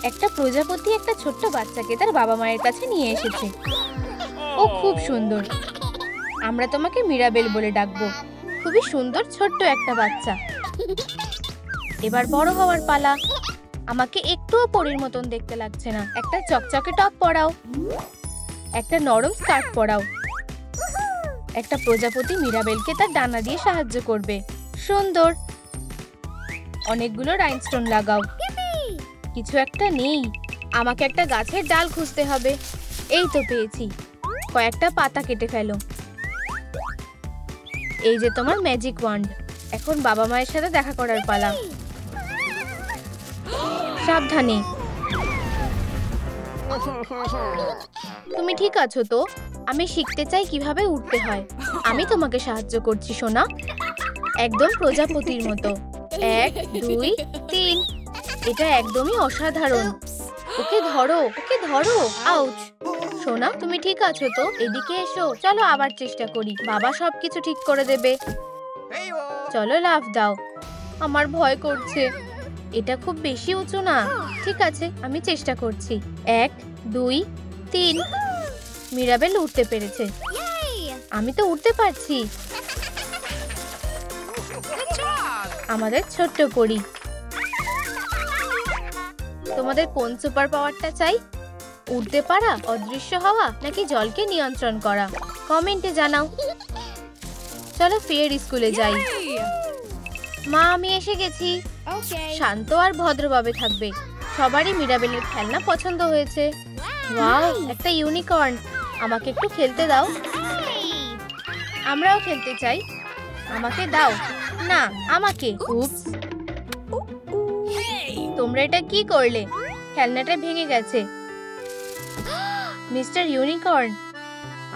একটা প্রজাপতি একটা ছোট্ট বাচ্চাকে তার বাবা মায়ের কাছে নিয়ে এসেছে। ও খুব সুন্দর। আমরা তোমাকে মিরাবেল বলে ডাকবো। খুবই সুন্দর ছোট্ট একটা বাচ্চা। এবার বড় হওয়ার পালা। আমাকে একটুও পরীর মতন দেখতে লাগছে না। একটা চকচকে টপ পরাও, একটা নরম স্কার্ট পরাও। একটা প্রজাপতি মিরাবেলকে তার ডানা দিয়ে সাহায্য করবে। সুন্দর। অনেকগুলো রাইনস্টোন লাগাও। কিছু একটা নেই। আমাকে একটা গাছের ডাল খুঁজতে হবে। এই তো পেয়েছি। কয়েকটা পাতা কেটে ফেলো। এই যে তোমার ম্যাজিক ওয়ান্ড। এখন বাবা মায়ের সাথে দেখা করার পালা। সাবধানে। তুমি ঠিক আছো তো? আমি শিখতে চাই কিভাবে উঠতে হয়। আমি তোমাকে সাহায্য করছি সোনা। একদম প্রজাপতির মতো। 1 2 3। এটা একদমই অসাধারণ। ওকে ধরো, ওকে ধরো। আউচ। সোনা তুমি ঠিক আছো তো? এদিকে এসো। চলো আবার চেষ্টা করি। বাবা সবকিছু ঠিক করে দেবে। চলো লাফ দাও। আমার ভয় করছে। এটা খুব বেশি উঁচু না। ঠিক আছে, আমি চেষ্টা করছি। 1 2 3। মিরাবেল উঠতে পেরেছে। আমি তো উঠতে পারছি। আমাদের ছোট্ট পরী। তোমাদের কোন সুপার পাওয়ারটা চাই? উড়তে পারা, অদৃশ্য হওয়া, নাকি জলকে নিয়ন্ত্রণ করা? কমেন্টে জানাও। চলো ফের স্কুলে যাই। মা আমি এসে গেছি। শান্ত আর ভদ্রভাবে থাকবে। সবারই মিরাবেলের খেলনা পছন্দ হয়েছে। ওয়াও, একটা ইউনিকর্ন। আমাকে একটু খেলতে দাও। আমরাও খেলতে চাই। আমাকে দাও। না, আমাকে। উপস। তোমরা এটা কি করলে? খেলনাটা ভেঙে গেছে। মিস্টার ইউনিকর্ন,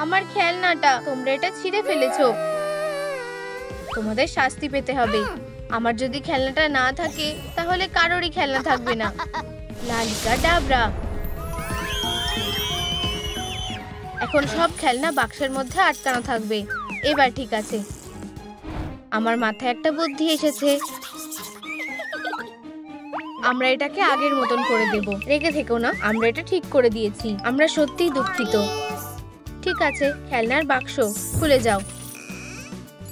আমার খেলনাটা। তোমরা এটা ছিঁড়ে ফেলেছো। তোমাদের শাস্তি পেতে হবে। আমার যদি খেলনাটা না থাকে তাহলে কারোরই খেলনা থাকবে না। লালিকা ডাবরা। এখন সব খেলনা বাক্সের মধ্যে আটকানো থাকবে। এবার ঠিক আছে। আমার মাথায় একটা বুদ্ধি এসেছে। আমরা এটাকে আগের মতন করে দেব। রেগে থেকো না, আমরা এটা ঠিক করে দিয়েছি। আমরা সত্যিই দুঃখিত। ঠিক আছে, খেলনার বাক্স খুলে যাও।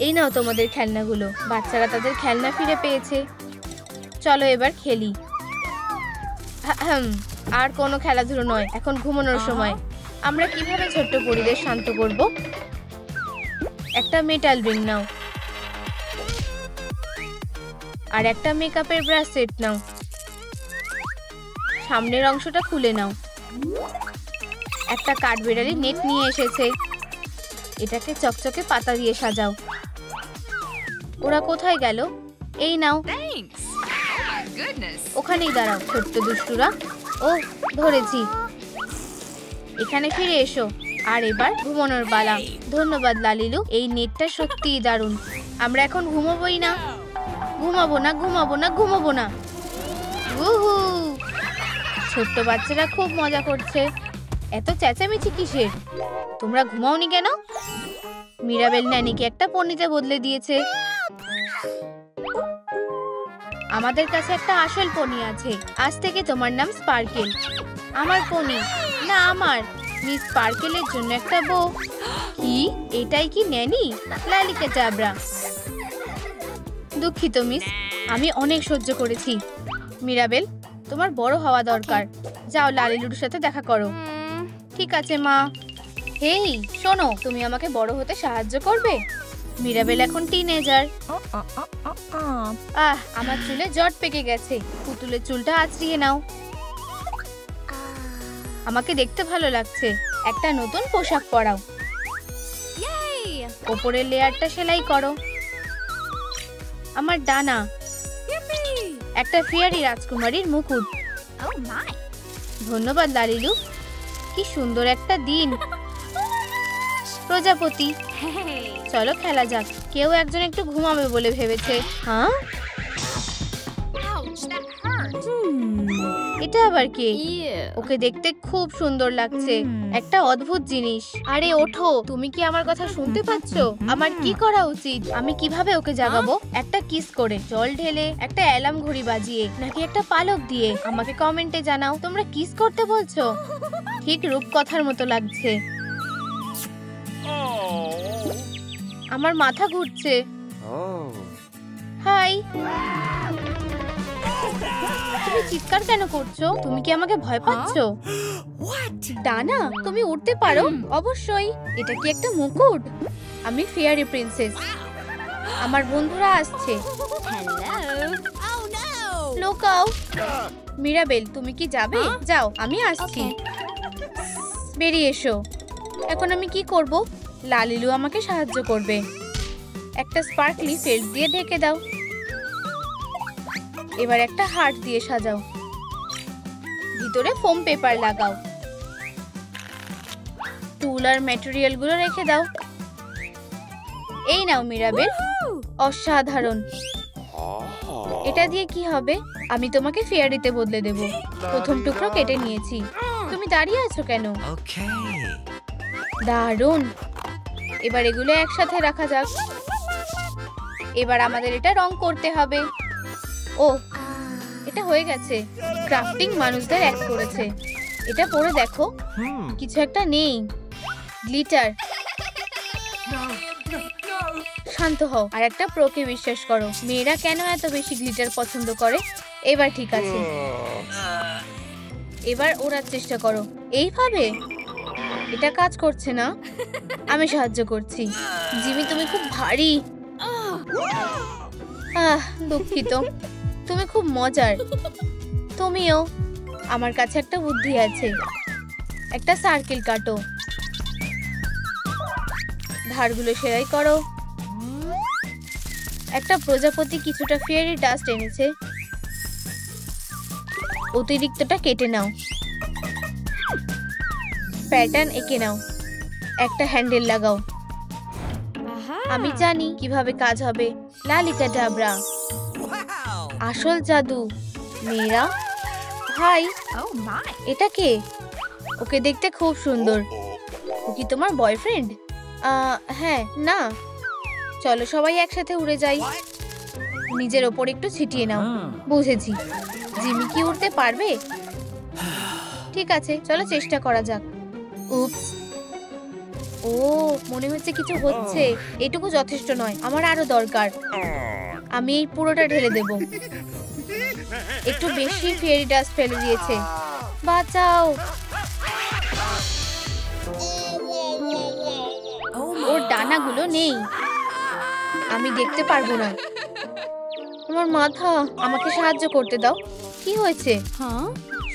এই নাও তোমাদের খেলনাগুলো। বাচ্চারা তাদের খেলনা ফিরে পেয়েছে। চলো এবার খেলি। আর কোনো খেলাধুলো নয়, এখন ঘুমানোর সময়। আমরা কিভাবে ছোট্ট পরিবেশ শান্ত করব? একটা মেটাল রিং নাও আর একটা মেকআপের ব্রাশ সেট নাও। সামনের অংশটা খুলে নাও। একটা কাঠবেড়ালি নেট নিয়ে এসেছে। এটাকে চকচকে পাতা দিয়ে সাজাও। ওরা কোথায় গেল? এই নাও। ওখানেই দাঁড়াও ছোট্ট দুষ্টুরা। ও ধরেছি। এখানে ফিরে এসো। আর এবার ঘুমানোর পালা। ধন্যবাদ লালিলু, এই নেটটা সত্যিই দারুণ। আমরা এখন ঘুমাবোই না। ঘুমাবো না, ঘুমাবো না, ঘুমাবো না। উহু, ছোট্ট বাচ্চারা খুব মজা করছে। এত চেঁচামেচি কিসের? তোমরা ঘুমাওনি কেন? মিরাবেল ন্যানিকে একটা পনিতে বদলে দিয়েছে। আমাদের কাছে একটা আসল পনি আছে। আজ থেকে তোমার নাম স্পার্কেল। আমার পনি না, আমার মিস স্পার্কেলের জন্য একটা বউ। কি এটাই কি ন্যানি? লালিকা জাবরা। দুঃখিত মিস, আমি অনেক সহ্য করেছি। মিরাবেল, তোমার বড় হওয়া দরকার। যাও লালিলুর সাথে দেখা করো। ঠিক আছে মা। হেই শোনো, তুমি আমাকে বড় হতে সাহায্য করবে? মিরাবেল এখন টিনেজার। আমার চুলে জট পেকে গেছে। পুতুলের চুলটা আঁচড়িয়ে নাও। আমাকে দেখতে ভালো লাগছে। একটা নতুন পোশাক পরাও। ওপরের লেয়ারটা সেলাই করো। আমার ডানা। একটা ফেয়ারি রাজকুমারীর মুকুট। ধন্যবাদ লালিলু। কি সুন্দর একটা দিন। প্রজাপতি, চলো খেলা যাক। কেউ একজন একটু ঘুমাবে বলে ভেবেছে। হ্যাঁ, এটা আবার কে? ওকে দেখতে খুব সুন্দর লাগছে, একটা অদ্ভুত জিনিস। আরে ওঠো, তুমি কি আমার কথা শুনতে পাচ্ছো? আমার কি করা উচিত? আমি কিভাবে ওকে জাগাবো? একটা কিস করে, জল ঢেলে, একটা অ্যালার্ম ঘড়ি বাজিয়ে, নাকি একটা পালক দিয়ে? আমাকে কমেন্টে জানাও। তোমরা কিস করতে বলছো? ঠিক রূপকথার মতো লাগছে। আমার মাথা ঘুরছে। হাই, তুমি চিৎকার কেন করছো? তুমি কি আমাকে ভয় পাচ্ছো? ডানা, তুমি উঠতে পারো? অবশ্যই। এটা কি একটা মুকুট? আমি ফেয়ারি প্রিন্সেস। আমার বন্ধুরা আসছে। লুকাও। মিরাবেল, তুমি কি যাবে? যাও, আমি আসছি। বেরিয়ে এসো। এখন আমি কি করব? লালিলু আমাকে সাহায্য করবে। একটা স্পার্কলি ফেল্ট দিয়ে ঢেকে দাও। এবার একটা হার্ট দিয়ে সাজাও। ভিতরে ফোম পেপার লাগাও। টুল আর ম্যাটেরিয়াল গুলো রেখে দাও। এই নাও মিরাবেল, অসাধারণ। এটা দিয়ে কি হবে? আমি তোমাকে ফেয়ারিতে বদলে দেব। প্রথম টুকরো কেটে নিয়েছি। তুমি দাঁড়িয়ে আছো কেন? দারুণ। এবার এগুলো একসাথে রাখা যাক। এবার আমাদের এটা রং করতে হবে। ও, এটা হয়ে গেছে। ক্রাফটিং মানুষদের এক করেছে। এটা পরে দেখো, কিছু একটা নেই। গ্লিটার। শান্ত হও আর একটা প্রোকে বিশ্বাস করো। মেয়েরা কেন এত বেশি গ্লিটার পছন্দ করে? এবার ঠিক আছে। এবার ওড়ার চেষ্টা করো। এইভাবে? এটা কাজ করছে না। আমি সাহায্য করছি। জিমি, তুমি খুব ভারী। দুঃখিত। তুমি খুব মজার। তুমিও। আমার কাছে একটা বুদ্ধি আছে। একটা সার্কেল কাটো, ধারগুলো সেলাই করো। একটা প্রজাপতি কিছুটা ফেয়ারি ডাস্ট এনেছে। অতিরিক্তটা কেটে নাও। প্যাটার্ন এঁকে নাও। একটা হ্যান্ডেল লাগাও। আমি জানি কিভাবে কাজ হবে। লালিকা ডাবরা। আসল জাদু। মেয়েরা, হাই। এটা কে? ওকে দেখতে খুব সুন্দর। ও কি তোমার বয়ফ্রেন্ড? হ্যাঁ। না, চলো সবাই একসাথে উড়ে যাই। নিজের ওপর একটু ছিটিয়ে নাও। বুঝেছি। জিমি কি উড়তে পারবে? ঠিক আছে, চলো চেষ্টা করা যাক। উপস। ও, মনে হচ্ছে কিছু হচ্ছে। এটুকু যথেষ্ট নয়, আমার আরো দরকার। আমি এই পুরোটা ঢেলে দেব। একটু বেশি ফেয়ারি ডাস্ট ফেলে দিয়েছে। বাঁচাও। ওর ডানাগুলো নেই। আমি দেখতে পারবো না। আমার মাথা। আমাকে সাহায্য করতে দাও। কি হয়েছে?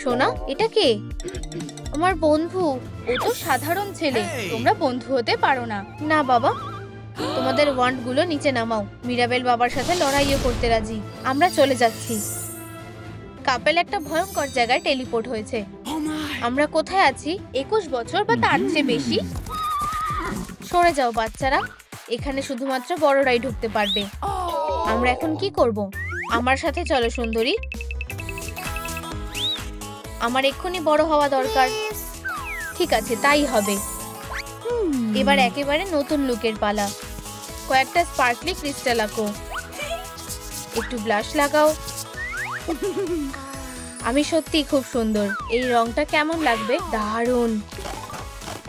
সোনা, এটা কে? আমার বন্ধু। ও তো সাধারণ ছেলে। তোমরা বন্ধু হতে পারো না। না বাবা। তোমাদের ওয়ান্ড গুলো নিচে নামাও। মিরাবেল বাবার সাথে লড়াইও করতে রাজি। আমরা চলে যাচ্ছি। কাপেল একটা ভয়ঙ্কর জায়গায় টেলিপোর্ট হয়েছে। আমরা কোথায় আছি? 21 বছর বা তার চেয়ে বেশি? সরে যাও বাচ্চারা। এখানে শুধুমাত্র বড়রাই ঢুকতে পারবে। আমরা এখন কি করব? আমার সাথে চলো সুন্দরী। আমার এক্ষুনি বড় হওয়া দরকার। ঠিক আছে, তাই হবে। এবার একেবারে নতুন লুকের পালা। কয়েকটা স্পার্কলি ক্রিস্টাল আঁকো। একটু ব্লাশ লাগাও। আমি সত্যি খুব সুন্দর। এই রংটা কেমন লাগবে? দারুণ।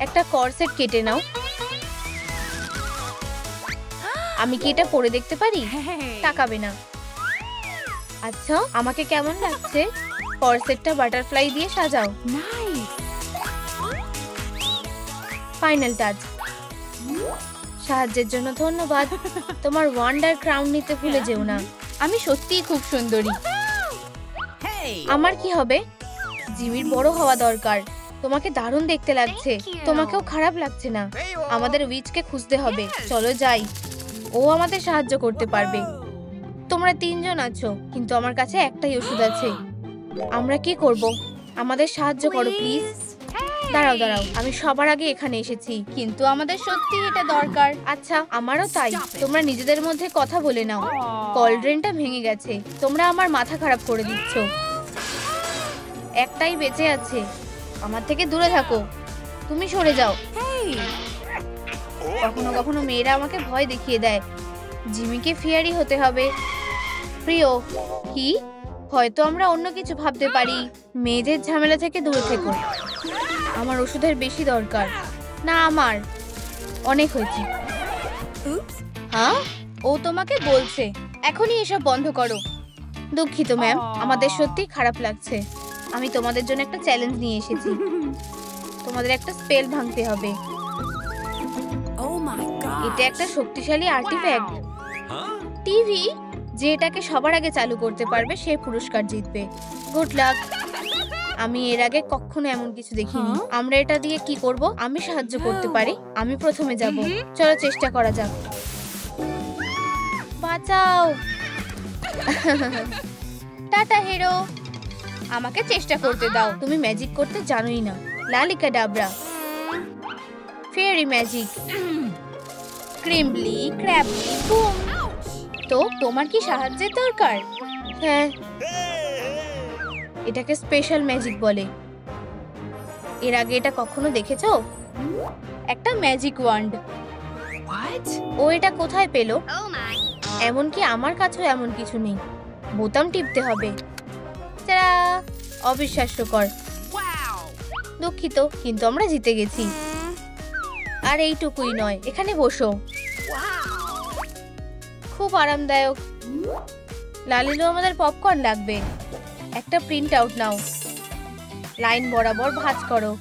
একটা কর্সেট কেটে নাও। আমি কি এটা পরে দেখতে পারি? তাকাবে না। আচ্ছা, আমাকে কেমন লাগছে? কর্সেটটা বাটারফ্লাই দিয়ে সাজাও। Final touch. সাহায্যের জন্য ধন্যবাদ। তোমার ওয়ান্ডার ক্রাউন নিতে ভুলে যেও না। আমি সত্যিই খুব সুন্দরী। আমার কি হবে? জিমির বড় হওয়া দরকার। তোমাকে দারুণ দেখতে লাগছে। তোমাকেও খারাপ লাগছে না। আমাদের উইচকে খুঁজতে হবে। চলো যাই। ও আমাদের সাহায্য করতে পারবে। তোমরা 3 জন আছো, কিন্তু আমার কাছে একটাই ওষুধ আছে। আমরা কি করব? আমাদের সাহায্য করো প্লিজ। দাঁড়াও দাঁড়াও, আমি সবার আগে এখানে এসেছি, কিন্তু আমাদের সত্যি এটা দরকার। আচ্ছা, আমারও তাই। তোমরা নিজেদের মধ্যে কথা বলে নাও। কলড্রেনটা ভেঙে গেছে। তোমরা আমার মাথা খারাপ করে দিচ্ছ। একটাই বেঁচে আছে। আমার থেকে দূরে থাকো, তুমি সরে যাও। কখনো কখনো মেয়েরা আমাকে ভয় দেখিয়ে দেয়। জিমিকে ফিয়ারি হতে হবে। প্রিয়, কি? হয়তো আমরা অন্য কিছু ভাবতে পারি। মেয়েদের ঝামেলা থেকে দূরে থেকো। আমার ওষুধের বেশি দরকার। না, আমার অনেক হয়েছে। হ্যাঁ, ও তোমাকে বলছে। এখনই এসব বন্ধ করো। দুঃখিত ম্যাম, আমাদের সত্যি খারাপ লাগছে। আমি তোমাদের জন্য একটা চ্যালেঞ্জ নিয়ে এসেছি। তোমাদের একটা স্পেল ভাঙতে হবে। এটা একটা শক্তিশালী আর্টিফ্যাক্ট। টিভি, যে এটাকে সবার আগে চালু করতে পারবে সে পুরস্কার জিতবে। Good luck. আমি এর আগে কখনো এমন কিছু দেখিনি। আমরা এটা দিয়ে কি করব? আমি সাহায্য করতে পারি। আমি প্রথমে যাব। চলো চেষ্টা করা যাক। বাঁচাও। টাটা হিরো। আমাকে চেষ্টা করতে দাও। তুমি ম্যাজিক করতে জানোই না। লালিকা ডাবরা, ফেয়ারি ম্যাজিক, ক্রিমবলি, ক্র্যাবলি, বুম। তো তোমার কি সাহায্যের দরকার? হ্যাঁ, এটাকে স্পেশাল ম্যাজিক বলে। এর আগে এটা কখনো দেখেছো? একটা ম্যাজিক ওয়ান্ড। ও এটা কোথায় পেলো? এমনকি আমার কাছেও এমন কিছু নেই। বোতাম টিপতে হবে। তারা অবিশ্বাস্যকর। দুঃখিত, কিন্তু আমরা জিতে গেছি। আর এইটুকুই নয়, এখানে বসো। খুব আরামদায়ক। লালিলু, আমাদের পপকর্ন লাগবে। একটা প্রিন্ট আউট নাও। লাইন বরাবর ভাঁজ করো।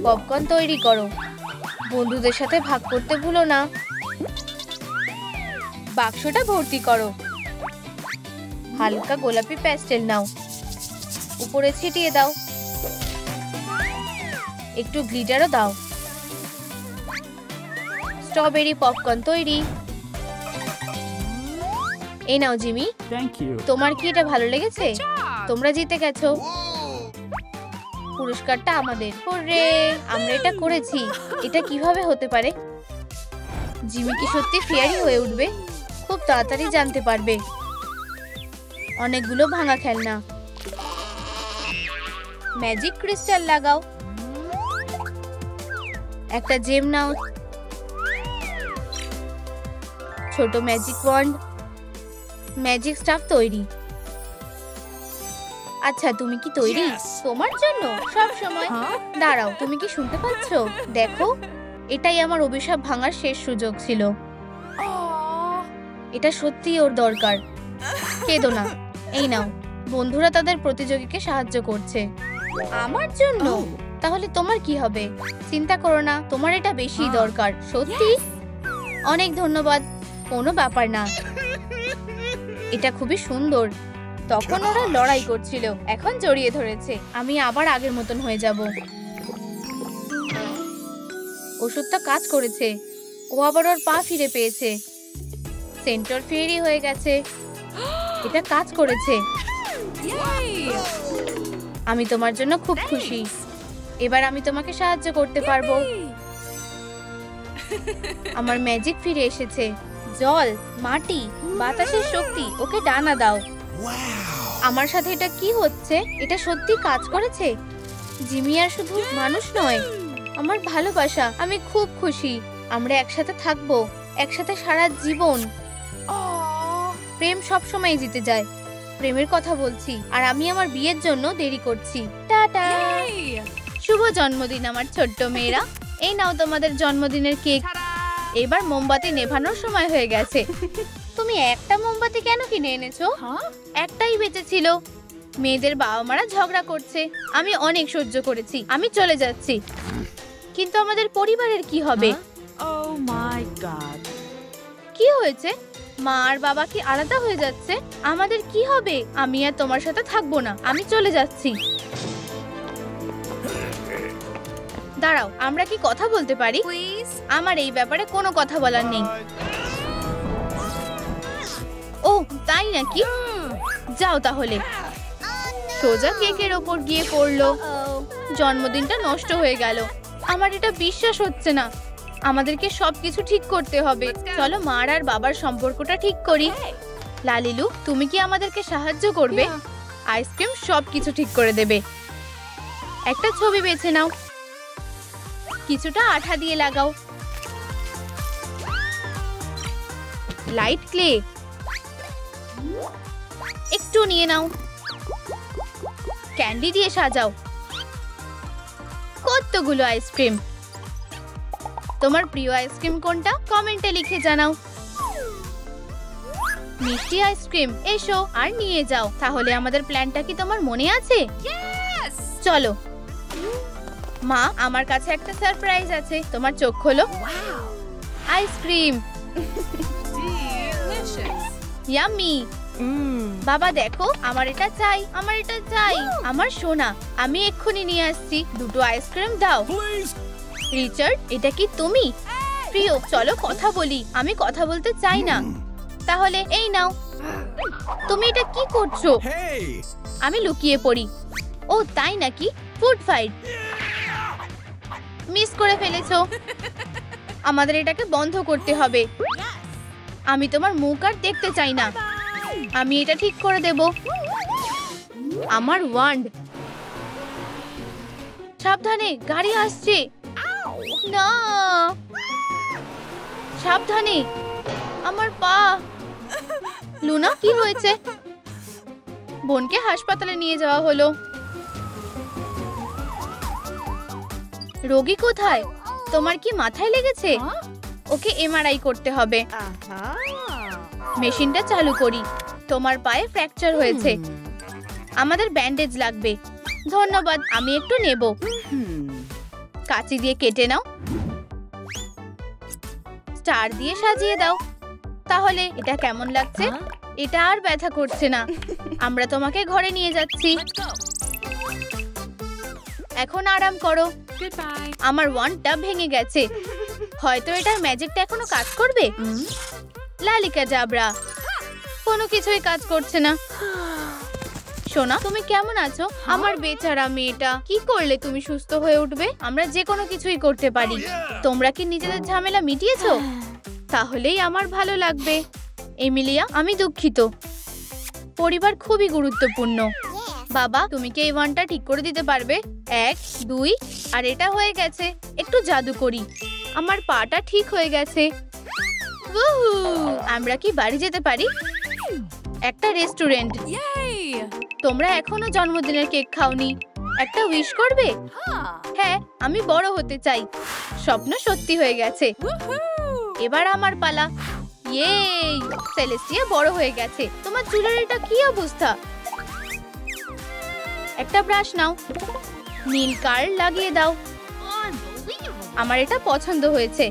পপকর্ন তৈরি করো। বন্ধুদের সাথে ভাগ করতে ভুলো না। বাক্সটা ভর্তি করো। হালকা গোলাপি প্যাস্টেল নাও। উপরে ছিটিয়ে দাও। একটু গ্লিটারও দাও। স্ট্রবেরি পপকর্ন তৈরি। এই নাও জিমি। তোমার কি এটা ভালো লেগেছে? তোমরা জিতে গেছো। পুরস্কারটা আমাদের। হুররে, আমরা এটা করেছি। এটা কিভাবে হতে পারে? জিমি কি সত্যি ফেয়ারি হয়ে উঠবে? খুব তাড়াতাড়ি জানতে পারবে। অনেকগুলো ভাঙা খেলনা। ম্যাজিক ক্রিস্টাল লাগাও। একটা জেম নাও। ছোট ম্যাজিক ওয়ান্ড। ম্যাজিক স্টাফ তৈরি। আচ্ছা, তুমি কি তৈরি? তোমার জন্য সব সময়। দাঁড়াও, তুমি কি শুনতে পাচ্ছ? দেখো, এটাই আমার অভিশাপ ভাঙার শেষ সুযোগ ছিল। এটা সত্যি ওর দরকার। কেঁদো না। এই নাও। বন্ধুরা তাদের প্রতিযোগীকে সাহায্য করছে। আমার জন্য? তাহলে তোমার কি হবে? চিন্তা করো না, তোমার এটা বেশি দরকার। সত্যি? অনেক ধন্যবাদ। কোনো ব্যাপার না। এটা খুবই সুন্দর। তখন ওরা লড়াই করছিল, এখন জড়িয়ে ধরেছে। আমি আবার আগের মতন হয়ে যাব। ওষুধটা কাজ করেছে। ও আবার ওর পা ফিরে পেয়েছে। সেন্টর ফেয়ারি হয়ে গেছে। এটা কাজ করেছে। আমি তোমার জন্য খুব খুশি। এবার আমি তোমাকে সাহায্য করতে পারবো। আমার ম্যাজিক ফিরে এসেছে। জল, মাটি, বাতাসের শক্তি। ওকে ডানা দাও। আমার সাথে এটা কি হচ্ছে? এটা সত্যি কাজ করেছে। জিমি আর শুধু মানুষ নয়, আমার ভালোবাসা। আমি খুব খুশি। আমরা একসাথে থাকবো, একসাথে সারা জীবন। প্রেম সবসময় জিতে যায়। প্রেমের কথা বলছি। আর আমি আমার বিয়ের জন্য দেরি করছি। টাটা। শুভ জন্মদিন আমার ছোট্ট মেয়েরা। এই নাও তোমাদের জন্মদিনের কেক। এবার মোমবাতি নেভানোর সময় হয়ে গেছে। তুমি একটা মোমবাতি কেন কিনে এনেছো? একটাই বেঁচে ছিল। মেয়েদের বাবা মারা ঝগড়া করছে। আমি অনেক সহ্য করেছি। আমি চলে যাচ্ছি। কিন্তু আমাদের পরিবারের কি হবে? কি হয়েছে? মা আর বাবা কি আলাদা হয়ে যাচ্ছে? আমাদের কি হবে? আমি আর তোমার সাথে থাকবো না। আমি চলে যাচ্ছি। দাঁড়াও, আমরা কি কথা বলতে পারি? আমার এই ব্যাপারে কোনো কথা বলার নেই। ও তাই নাকি? যাও তাহলে। সোজা কেকের ওপর গিয়ে পড়লো। জন্মদিনটা নষ্ট হয়ে গেল। আমার এটা বিশ্বাস হচ্ছে না। আমাদেরকে সবকিছু ঠিক করতে হবে। চলো মা আর বাবার সম্পর্কটা ঠিক করি। লালিলু, তুমি কি আমাদেরকে সাহায্য করবে? আইসক্রিম সবকিছু ঠিক করে দেবে। একটা ছবি বেছে নাও, কিছুটা আঠা দিয়ে লাগাও, লাইট ক্লে একটু নিয়ে নাও, ক্যান্ডি দিয়ে সাজাও। কতগুলো আইসক্রিম। তোমার প্রিয় আইসক্রিম কোনটা কমেন্টে লিখে জানাও। মিষ্টি আইসক্রিম এসো আর নিয়ে যাও। তাহলে আমাদের প্ল্যানটা কি তোমার মনে আছে? চলো। মা, আমার কাছে একটা সারপ্রাইজ আছে, তোমার চোখ খোলো। Ice cream yummy. বাবা দেখো, আমার এটা চাই, আমার এটা চাই। আমার সোনা, আমি এক্ষুনি নিয়ে আসছি। দুটো আইসক্রিম দাও। রিচার্ড, এটা কি তুমি? প্রিয়, চলো কথা বলি। আমি কথা বলতে চাই না। তাহলে এই নাও। তুমি এটা কি করছো? আমি লুকিয়ে পড়ি। ও তাই নাকি? ফুড ফাইট মিস করে ফেলেছো। আমাদের এটাকে বন্ধ করতে হবে। আমি তোমার মুখ আর দেখতে চাই না। আমি এটা ঠিক করে দেব। আমার ওয়ান্ড। সাবধানে, গাড়ি আসছে। না, সাবধানে। আমার পা। লুনা, কি হয়েছে? বোনকে হাসপাতালে নিয়ে যাওয়া হলো। রোগী কোথায়? তোমার কি মাথায় লেগেছে? ওকে এমআরআই করতে হবে। মেশিনটা চালু করি। তোমার পায়ে ফ্র্যাকচার হয়েছে, আমাদের ব্যান্ডেজ লাগবে। ধন্যবাদ, আমি একটু নেব। কাঁচি দিয়ে কেটে নাও, স্টার দিয়ে সাজিয়ে দাও। তাহলে এটা কেমন লাগছে? এটা আর ব্যথা করছে না। আমরা তোমাকে ঘরে নিয়ে যাচ্ছি। এখন আরাম করো। আমার ওয়ান্ডটা ভেঙে গেছে। হয়তো এটার ম্যাজিকটা এখনো কাজ করবে। লালিকা জাবরা, কোনো কিছুই কাজ করছে না। সোনা, তুমি কেমন আছো? আমার বেচারা মেয়েটা। কি করলে তুমি সুস্থ হয়ে উঠবে? আমরা যে কোনো কিছুই করতে পারি। তোমরা কি নিজেদের ঝামেলা মিটিয়েছো? তাহলেই আমার ভালো লাগবে। এমিলিয়া, আমি দুঃখিত। পরিবার খুবই গুরুত্বপূর্ণ। বাবা, তুমি কি এই ওয়ানটা ঠিক করে দিতে পারবে? 1 2 আর এটা হয়ে গেছে। একটু জাদু করি। আমার পাটা ঠিক হয়ে গেছে। আমরা কি বাড়ি যেতে পারি? একটা রেস্টুরেন্ট। তোমরা এখনো জন্মদিনের কেক খাওনি। একটা উইশ করবে? হ্যাঁ, আমি বড় হতে চাই। স্বপ্ন সত্যি হয়ে গেছে। এবার আমার পালা। ইয়ে, সেলেস্টিয়া বড় হয়ে গেছে। তোমার চুলের এটা কি অবস্থা? একটা ব্রাশ নাও, নীল কার্ল লাগিয়ে দাও। আমার এটা পছন্দ হয়েছে।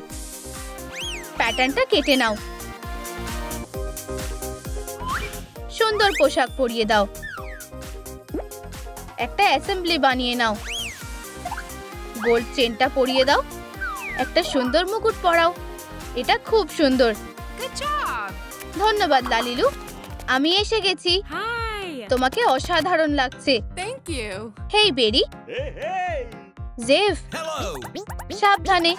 প্যাটার্নটা কেটে নাও। সুন্দর পোশাক পরিয়ে দাও। একটা অ্যাসেম্বলি বানিয়ে নাও। গোল্ড চেনটা পরিয়ে দাও। একটা সুন্দর মুকুট পরাও। এটা খুব সুন্দর। ধন্যবাদ লালিলু, আমি এসে গেছি। তোমাকে অসাধারণ লাগছে। হেই বেরি। জেফ, সাবধানে।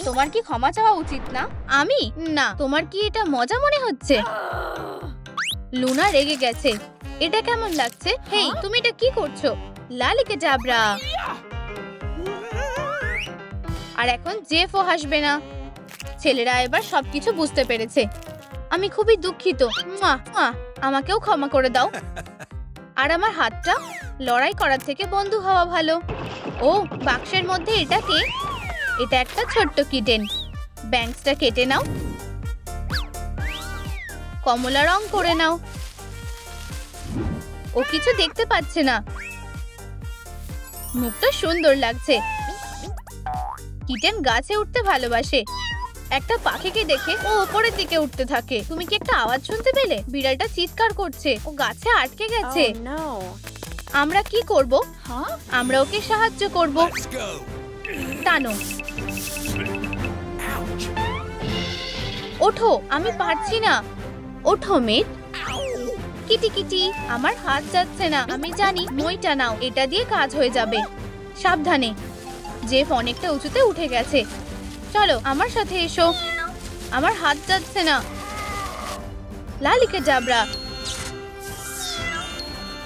তোমার কি ক্ষমা চাওয়া উচিত না? আমি না। তোমার কি এটা মজা মনে হচ্ছে? লুনা রেগে গেছে। এটা কেমন লাগছে? হেই, তুমি এটা কি করছো? লালিকা জাবরা। আর এখন জেফও হাসবে না। ছেলেরা এবার সবকিছু বুঝতে পেরেছে। আমি খুবই দুঃখিত। আমাকেও ক্ষমা করে দাও। আর আমার হাতটা? লড়াই করার থেকে বন্ধু হওয়া ভালো। ও, বাক্সের মধ্যে এটা কে? এটা একটা ছোট্ট কিটেন। ব্যাংকসটা কেটে নাও, কমলা রং করে নাও। ও কিছু দেখতে পাচ্ছে না। মুখটা সুন্দর লাগছে। কিটেন গাছে উঠতে ভালোবাসে। একটা পাখিকে দেখে ও উপরের দিকে উঠতে থাকে। তুমি কি একটা আওয়াজ শুনতে পেলে? বিড়ালটা চিৎকার করছে। ও গাছে আটকে গেছে। আমরা কি করব? আমরা ওকে সাহায্য করব। টানো। ওঠো, আমি পারছি না। ওঠো মেট। কিটি কিটি, আমার হাত যাচ্ছে না। আমি জানি, নইটা নাও, এটা দিয়ে কাজ হয়ে যাবে। সাবধানে। জেফ অনেকটা উঁচুতে উঠে গেছে। চলো আমার সাথে এসো। আমার হাত যাচ্ছে না। লালিকা জাবরা।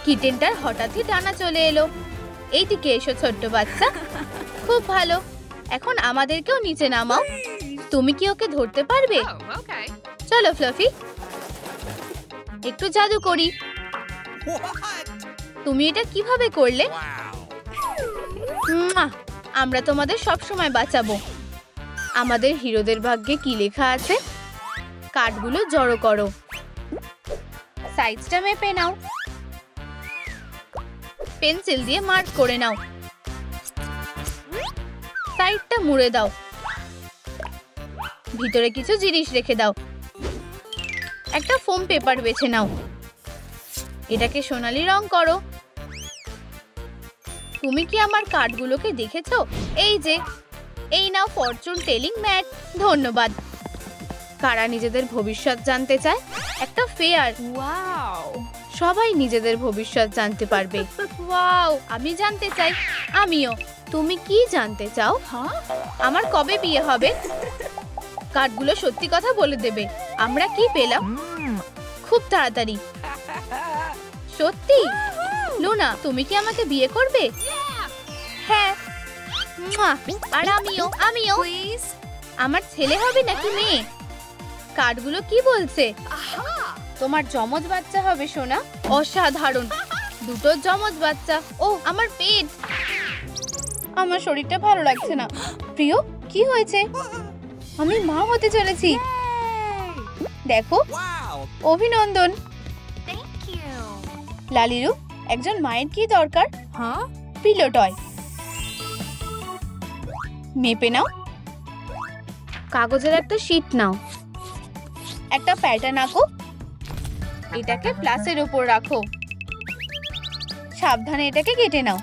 কিটেনটার হঠাৎই ডানা চলে এলো। এইদিকে এসো ছোট্ট বাচ্চা। খুব ভালো, এখন আমাদেরকেও নিচে নামাও। তুমি কি ওকে ধরতে পারবে? চলো ফ্লাফি, একটু জাদু করি। তুমি এটা কিভাবে করলে? আমরা তোমাদের সব সময় বাঁচাবো। আমাদের হিরোদের ভাগ্যে কি লেখা আছে? কাঠগুলো জড়ো করো, সাইজটা মেপে নাও, পেন্সিল দিয়ে মার্ক করে নাও, সাইডটা মুড়ে দাও, ভিতরে কিছু জিনিস রেখে দাও। একটা ফোম পেপার বেছে নাও, এটাকে সোনালী রং করো। তুমি কি আমার কার্ডগুলোকে দেখেছো? এই যে, এই নাও ফরচুন টেলিং ম্যাট। ধন্যবাদ। কারা নিজেদের ভবিষ্যৎ জানতে চায়? একটা ফেয়ার। ওয়াও, সবাই নিজেদের ভবিষ্যৎ জানতে পারবে। ওয়াও, আমি জানতে চাই। আমিও। তুমি কি জানতে চাও? আমার কবে বিয়ে হবে? কার্ডগুলো সত্যি কথা বলে দেবে। আমরা কি পেলাম? খুব তাড়াতাড়ি। সত্যি? লুনা, তুমি কি আমাকে বিয়ে করবে? হ্যাঁ। আর আমিও। আমার ছেলে হবে নাকি মেয়ে? কার্ডগুলো কি বলছে? তোমার যমজ বাচ্চা হবে সোনা। অসাধারণ, দুটো যমজ বাচ্চা। ও আমার পেট, আমার শরীরটা ভালো লাগছে না। প্রিয়, কি হয়েছে? আমি মা হতে চলেছি। দেখো, অভিনন্দন। লালিরু, একজন মায়ের কি দরকার? Pillow toy. মেপে নাও, কাগজের একটা শীট নাও, একটা প্যাটার্ন আঁকো, এটাকে প্লাসের উপর রাখো। সাবধানে এটাকে কেটে নাও।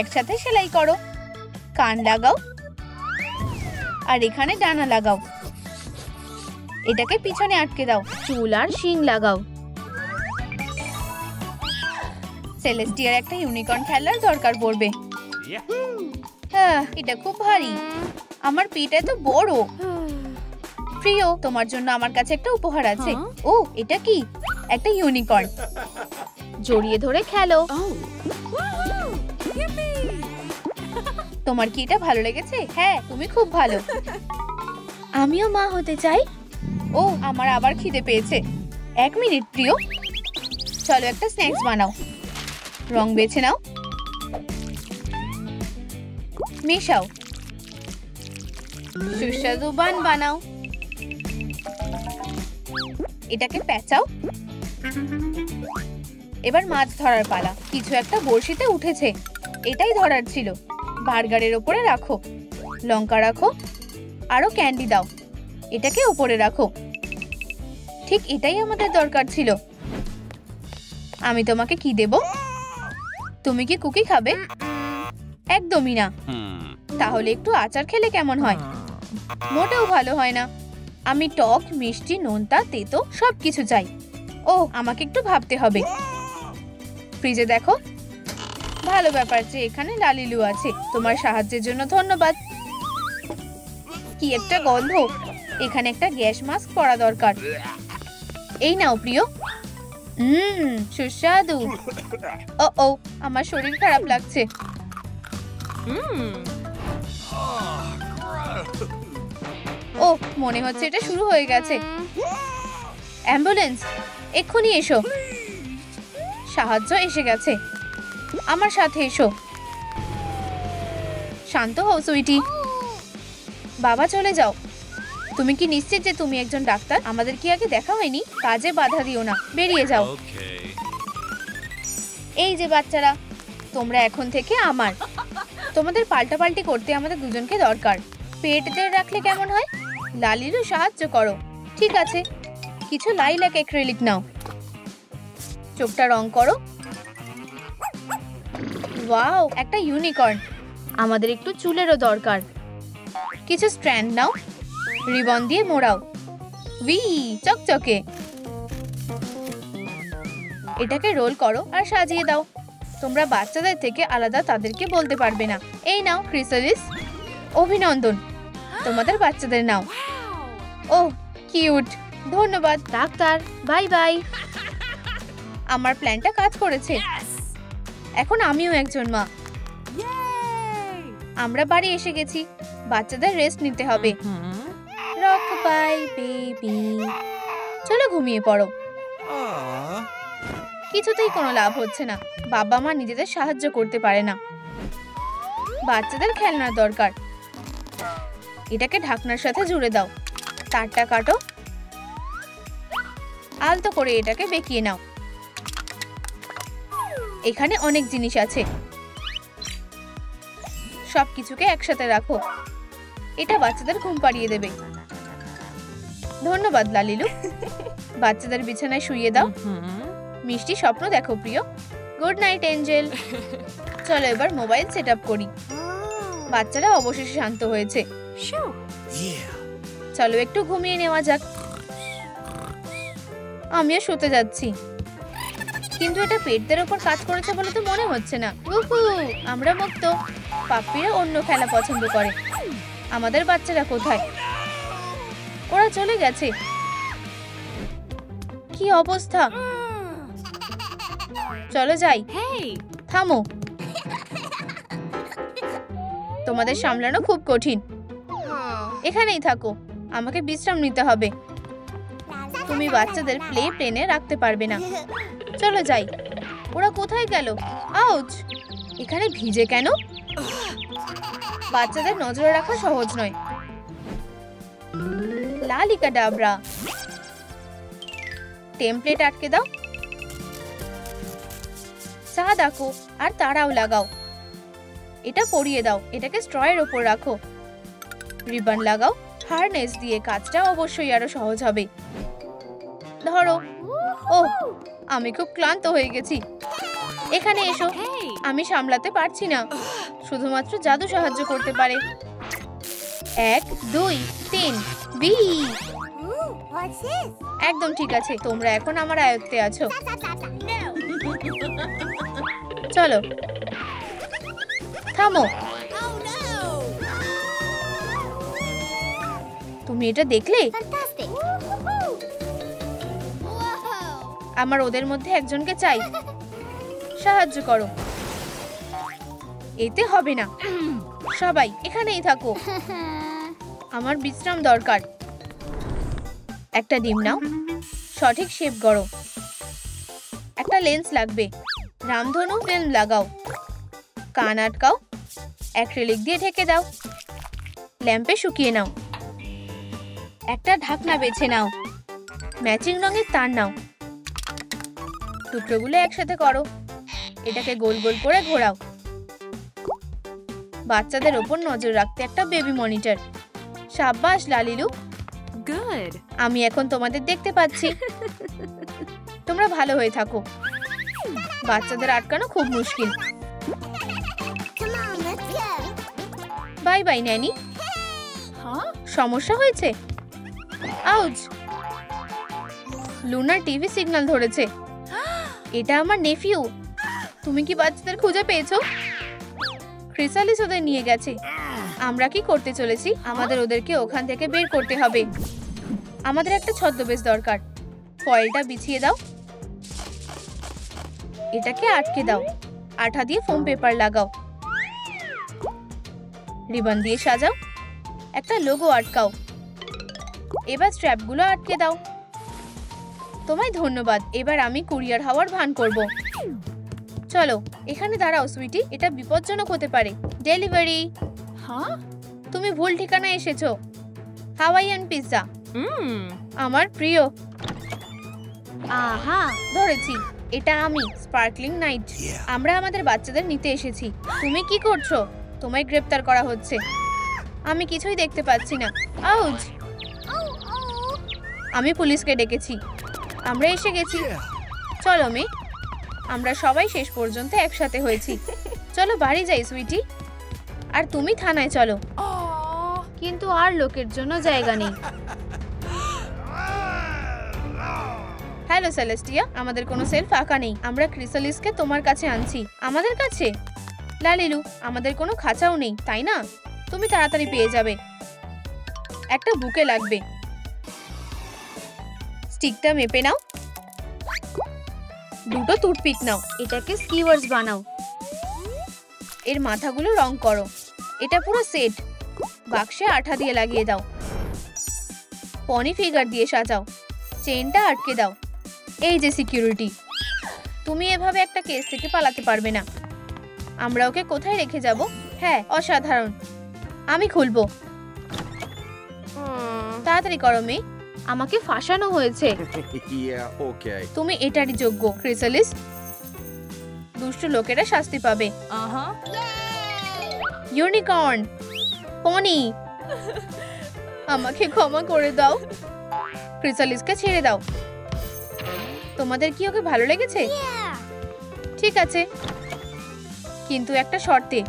একসাথে সেলাই করো। কান লাগাও আর এখানে ডানা লাগাও। এটাকে পিছনে আটকে দাও। চুল আর শিং লাগাও। সেলেস্টিয়ার একটা ইউনিকর্ন খেলার দরকার পড়বে। এটা খুব ভারী। আমার পেট এত বড়। প্রিয়, তোমার জন্য আমার কাছে একটা উপহার আছে। ও, এটা কি? একটা ইউনিকর্ন। জড়িয়ে ধরে খেলো। তোমার কি এটা ভালো লেগেছে? হ্যাঁ, তুমি খুব ভালো। আমিও মা হতে চাই। ও, আমার আবার খিদে পেয়েছে। 1 মিনিট প্রিয়, চলো একটা স্ন্যাক্স বানাও। রং বেছে নাও, মেশাও, সুস্বাদু বান বানাও। এটাকে পেঁচাও। এবার মাছ ধরার পালা। কিছু একটা বড়শিতে উঠেছে, এটাই ধরার ছিল। বার্গারের ওপরে রাখো, লঙ্কা রাখো, আরো ক্যান্ডি দাও। এটাকে ওপরে রাখো। ঠিক এটাই আমাদের দরকার ছিল। আমি তোমাকে কি দেব? তুমি কি কুকি খাবে? একদমই না। তাহলে একটু আচার খেলে কেমন হয়? মোটেও ভালো হয় না। আমি টক, মিষ্টি, নোনতা, তেতো সবকিছু চাই। ও, আমাকে একটু ভাবতে হবে। ফ্রিজে দেখো। ভালো ব্যাপার যে এখানে লালিলু আছে। তোমার সাহায্যের জন্য ধন্যবাদ। কি একটা গন্ধ। এখানে একটা গ্যাস মাস্ক পরা দরকার। এই নাও প্রিয়। সুস্বাদু। ও, আমার শরীর খারাপ লাগছে। ও, মনে হচ্ছে এটা শুরু হয়ে গেছে। অ্যাম্বুলেন্স, এক্ষুনি এসো। সাহায্য এসে গেছে। আমার সাথে এসো। শান্ত হও সুইটি। বাবা, চলে যাও। তুমি কি নিশ্চিত যে তুমি একজন ডাক্তার? আমাদের কি আগে দেখা হয়নি? কাজে বাধা দিও না, বেরিয়ে যাও। এই যে বাচ্চারা, তোমরা এখন থেকে আমার। তোমাদের পাল্টাপাল্টি করতে আমাদের দুজনকে দরকার। পেটদের রাখলে কেমন হয়? লালিলু, সাহায্য করো। ঠিক আছে, কিছু লাইলাক অ্যাক্রিলিক নাও, চোখটা রং করো। ওয়াও, একটা ইউনিকর্ন। আমাদের একটু চুলেরও দরকার। কিছু স্ট্র্যান্ড নাও, রিবন দিয়ে মোড়াও। চকচকে। এটাকে রোল করো আর সাজিয়ে দাও। তোমরা বাচ্চাদের থেকে আলাদা তাদেরকে বলতে পারবে না। এই নাও ক্রিসালিস। অভিনন্দন, তোমাদের বাচ্চাদের নাও। ওহ, কিউট। ধন্যবাদ ডাক্তার। Bye bye. আমার প্ল্যানটা কাজ করেছে। এখন আমিও একজন মা। আমরা বাড়ি এসে গেছি। বাচ্চাদের রেস্ট নিতে হবে। Rock bye baby. চলো ঘুমিয়ে পড়ো। কিছুতেই কোনো লাভ হচ্ছে না। বাবা মা নিজেদের সাহায্য করতে পারে না। বাচ্চাদের খেলনার দরকার। এটাকে ঢাকনার সাথে জুড়ে দাও। তারটা কাটো। আলতো করে এটাকে বেঁকিয়ে নাও। এখানে অনেক জিনিস আছে। সবকিছুকে একসাথে রাখো। এটা বাচ্চাদের ঘুম পাড়িয়ে দেবে। ধন্যবাদ লালিলু। বাচ্চাদের বিছানায় শুইয়ে দাও। মিষ্টি স্বপ্ন দেখো প্রিয়। Good night Angel. চলো এবার মোবাইল সেট আপ করি। বাচ্চারা অবশেষে শান্ত হয়েছে। চলো একটু ঘুমিয়ে নেওয়া যাক। আমিও শুতে যাচ্ছি, কিন্তু এটা পেটদের ওপর কাজ করেছে বলে তো মনে হচ্ছে না। উহু, আমরা মুক্ত। পাপ্পিরা অন্য খেলা পছন্দ করে। আমাদের বাচ্চারা কোথায়? ওরা চলে গেছে। কি অবস্থা! চলো যাই। থামো। তোমাদের সামলানো খুব কঠিন। এখানেই থাকো। আমাকে বিশ্রাম নিতে হবে। তুমি বাচ্চাদের প্লে প্লেনে রাখতে পারবে না। চলো যাই। ওরা কোথায় গেল? আউচ! এখানে ভিজে কেন? বাচ্চাদের নজরে রাখা সহজ নয়। লালিকা ডাবরা। টেমপ্লেট আটকে দাও। চা দেখো আর তারাও লাগাও। এটা পরিয়ে দাও। এটাকে স্ট্রয়ের ওপর রাখো। রিবন লাগাও। হারনেস দিয়ে কাজটা অবশ্যই আরো সহজ হবে। ধরো। ওহ, আমি খুব ক্লান্ত হয়ে গেছি। এখানে এসো। আমি সামলাতে পারছি না। শুধুমাত্র জাদু সাহায্য করতে পারে। 1 2 3 বি। একদম ঠিক আছে। তোমরা এখন আমার আয়ত্তে আছো। চলো থামো। তুমি এটা দেখলে? আমার ওদের মধ্যে একজনকে চাই। সাহায্য করো। এতে হবে না। সবাই এখানেই থাকো। আমার বিশ্রাম দরকার। একটা ডিম নাও। সঠিক শেপ করো। একটা লেন্স লাগবে। রামধনু ফিল্ম লাগাও। কান আটকাও। অ্যাক্রিলিক দিয়ে ঢেকে দাও। ল্যাম্পে শুকিয়ে নাও। একটা ঢাকনা বেছে নাও। ম্যাচিং রঙের তার নাও। টুকরোগুলো একসাথে করো। এটাকে গোল গোল করে ঘোরাও। বাচ্চাদের ওপর নজর রাখতে একটা বেবি মনিটর। সাব্বাস লালিলু। গুড। আমি এখন তোমাদের দেখতে পাচ্ছি। তোমরা ভালো হয়ে থাকো। বাচ্চাদের আটকানো খুব মুশকিল। Bye bye nanny. সমস্যা হয়েছে? আউচ! লুনার টিভি সিগন্যাল ধরেছে। এটা আমার নেফিউ। তুমি কি বাচ্চাদের খুঁজে পেয়েছো? ক্রিসালিস ওদের নিয়ে গেছে। আমরা কি করতে চলেছি? আমাদের ওদেরকে ওখান থেকে বের করতে হবে। আমাদের একটা ছদ্মবেশ দরকার। ফয়েলটা বিছিয়ে দাও। এটাকে আটকে দাও। আঠা দিয়ে ফোম পেপার লাগাও। রিবন দিয়ে সাজাও। একটা লোগো আটকাও। এবার স্ট্র্যাপগুলো আটকে দাও। তোমায় ধন্যবাদ। এবার আমি কুরিয়ার হওয়ার ভান করব। চলো এখানে দাঁড়াও সুইটি। এটা বিপজ্জনক হতে পারে। ডেলিভারি। হ্যাঁ, তুমি ভুল ঠিকানায় এসেছো। Hawaiian pizza. আমার প্রিয়। আহা, ধরেছি। এটা আমি, স্পার্কলিং নাইট। আমরা আমাদের বাচ্চাদের নিতে এসেছি। তুমি কি করছো? তোমায় গ্রেফতার করা হচ্ছে। আমি কিছুই দেখতে পাচ্ছি না। আউচ! আমি পুলিশকে ডেকেছি। আমরা এসে গেছি। চলো মে। আমরা সবাই শেষ পর্যন্ত একসাথে হয়েছি। চলো বাড়ি যাই সুইটি। আর তুমি থানায় চলো। কিন্তু আর লোকের জন্য জায়গা নেই। হ্যালো সেলেস্টিয়া, আমাদের কোনো সেল ফাঁকা নেই। আমরা ক্রিসালিসকে তোমার কাছে আনছি। আমাদের কাছে? লালিলু, আমাদের কোনো খাঁচাও নেই, তাই না? তুমি তাড়াতাড়ি পেয়ে যাবে। একটা বুকে লাগবে। স্টিকটা মেপে নাও। দুটো টুথপিক নাও, এটাকে স্কিওয়ার্স বানাও। এর মাথাগুলো রং করো। এটা পুরো সেট। বাক্সে আঠা দিয়ে লাগিয়ে দাও। পনি ফিগার দিয়ে সাজাও। চেইনটা আটকে দাও। এই যে সিকিউরিটি। তুমি এভাবে একটা কেস থেকে পালাতে পারবে না। আমরা ওকে কোথায় রেখে যাব? হ্যাঁ, অসাধারণ। আমি খুলবো। তাড়াতাড়ি করো মেয়ে, আমাকে ফাঁসানো হয়েছে। তুমি এটারই যোগ্য ক্রিসালিস। দুষ্ট লোকেরা শাস্তি পাবে। ইউনিকর্ন, পনি, আমাকে ক্ষমা করে দাও। ক্রিসালিসকে ছেড়ে দাও। তোমাদের কি ওকে ভালো লেগেছে? ঠিক আছে, কিন্তু একটা শর্তে।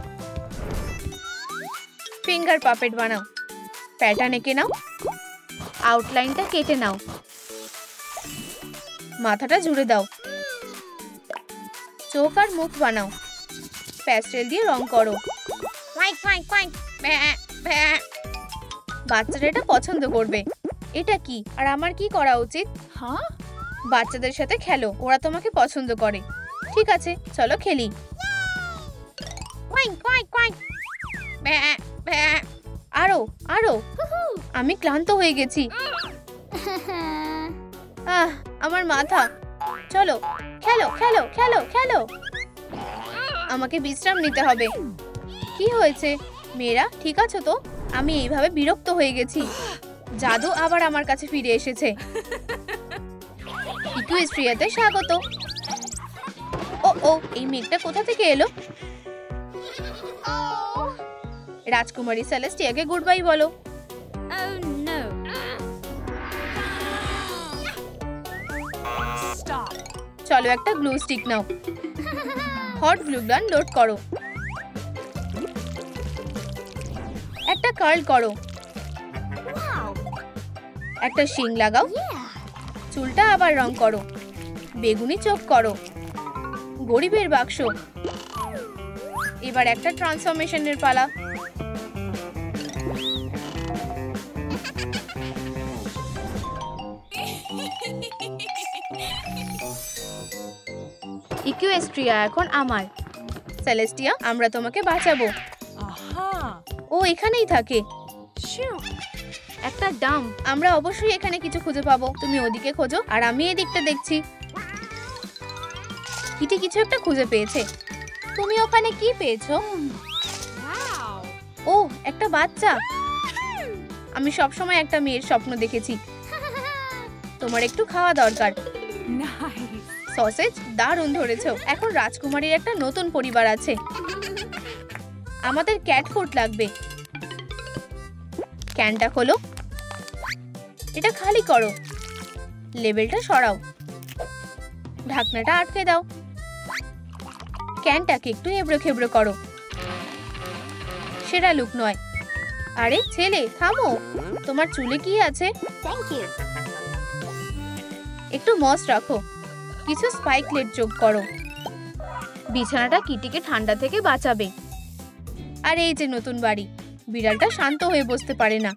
ফিঙ্গার পাপেট বানাও। প্যাটার্ন এঁকে নাও। আউটলাইনটা কেটে নাও। মাথাটা জুড়ে দাও। চোখ আর মুখ বানাও। প্যাস্টেল দিয়ে রং করো। বাচ্চারা এটা পছন্দ করবে। এটা কি আর আমার কি করা উচিত? বাচ্চাদের সাথে খেলো, ওরা তোমাকে পছন্দ করে। ঠিক আছে, চলো খেলি। আরো আরো, আমি ক্লান্ত হয়ে গেছি। আমার মাথা। চলো খেলো খেলো খেলো খেলো। আমাকে বিশ্রাম নিতে হবে। কি হয়েছে মেয়েরা, ঠিক আছো তো? আমি এইভাবে বিরক্ত হয়ে গেছি। জাদু আবার আমার কাছে ফিরে এসেছে। ইকুয়েস্ট্রিয়াতে স্বাগত। ও, এই মেঘটা কোথা থেকে এলো? রাজকুমারী সেলেস্টিয়াকে গুড বাই বলো। চলো একটা গ্লু স্টিক নাও। হট গ্লু গান লোড করো। একটা কার্ল করো। একটা শিং লাগাও। চুলটা আবার রং করো। বেগুনি চোখ করো। গরিবের বাক্স। এবার একটা ট্রান্সফরমেশনের পালা। ইকুয়েস্ট্রিয়া এখন আমার। সেলেস্টিয়া, আমরা তোমাকে বাঁচাবো। ও এখানেই থাকে। একটা ডাম। আমরা অবশ্যই এখানে কিছু খুঁজে পাবো। তুমি ওদিকে খোঁজো আর আমি এদিকটা দেখছি। কিটি কিছু একটা খুঁজে পেয়েছে। তুমি ওখানে কি পেয়েছো? ও, একটা বাচ্চা। আমি সবসময় একটা মেয়ের স্বপ্ন দেখেছি। তোমার একটু খাওয়া দরকার। সসেজ দারুণ ধরেছো। এখন রাজকুমারীর একটা নতুন পরিবার আছে। আমাদের ক্যাট ফুড লাগবে। ক্যানটা খোলো। এটা খালি করো। লেবেলটা সরাও। ঢাকনাটা আটকে দাও। ক্যানটাকে একটু এবড়ো খেবড়ো করো। সেরা লুক নয়। আরে ছেলে, থামো। তোমার চুলে কি আছে? একটু মস রাখো। কিছু স্পাইকলেট যোগ করো। বিছানাটা কিটিকে ঠান্ডা থেকে বাঁচাবে। আর এই যে নতুন বাড়ি। বিড়ালটা শান্ত হয়ে বসতে পারে না।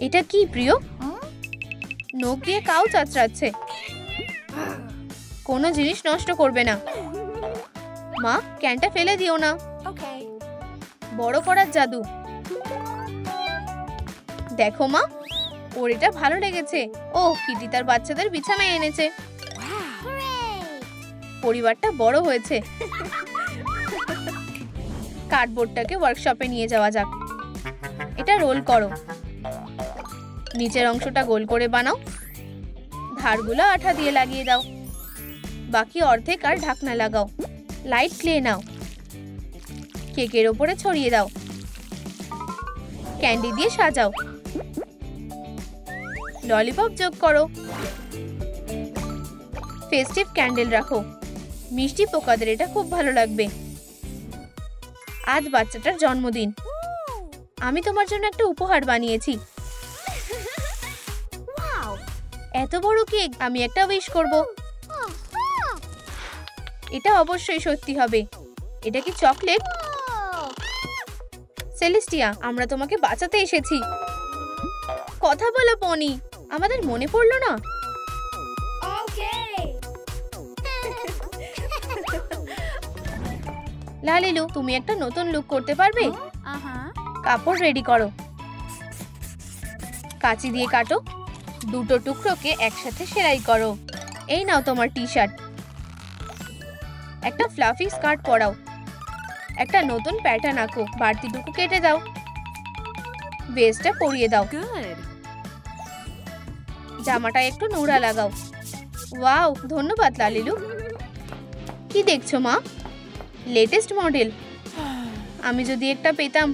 এটা কি প্রিয়? নখ দিয়ে কাউ চাচড়াচ্ছে। কোনো জিনিস নষ্ট করবে না। মা, ক্যানটা ফেলে দিও না। বড় করার জাদু। দেখো মা, ওর এটা ভালো লেগেছে। ও, কিটি তার বাচ্চাদের বিছানায় এনেছে। পরিবারটা বড় হয়েছে। কার্ডবোর্ডটাকে ওয়ার্কশপে নিয়ে যাওয়া যাক। এটা রোল করো। নিচের অংশটা গোল করে বানাও। ধারগুলো আঠা দিয়ে লাগিয়ে দাও। বাকি অর্ধেক আর ঢাকনা লাগাও। লাইট ক্লে নাও। কেকের ওপরে ছড়িয়ে দাও। ক্যান্ডি দিয়ে সাজাও। ললিপপ যোগ করো। ফেস্টিভ ক্যান্ডেল রাখো। মিষ্টি পোকাদের এটা খুব ভালো লাগবে। আজ বাচ্চাটার জন্মদিন। আমি তোমার জন্য একটা উপহার বানিয়েছি। এত বড় কেক। আমি একটা উইশ করব। এটা অবশ্যই সত্যি হবে। এটা কি চকলেট? সেলেস্টিয়া, আমরা তোমাকে বাঁচাতে এসেছি। কথা বলো পনি। আমাদের মনে পড়লো না? লালিলু, তুমি একটা নতুন লুক করতে পারবে? কাপড় রেডি করো, কাঁচি দিয়ে কাটো, দুটো টুকরোকে একসাথে সেলাই করো। এই নাও তোমার টি শার্ট। একটা ফ্লাফি স্কার্ট পরাও, একটা নতুন প্যাটার্ন আঁকো, বাড়তিটুকু কেটে দাও, ভেস্টটা পরিয়ে দাও, জামাটা একটু নোড়া লাগাও। ওয়াও, ধন্যবাদ লালিলু। কি দেখছো মা? Latest model. আমি যদি একটা পেতাম,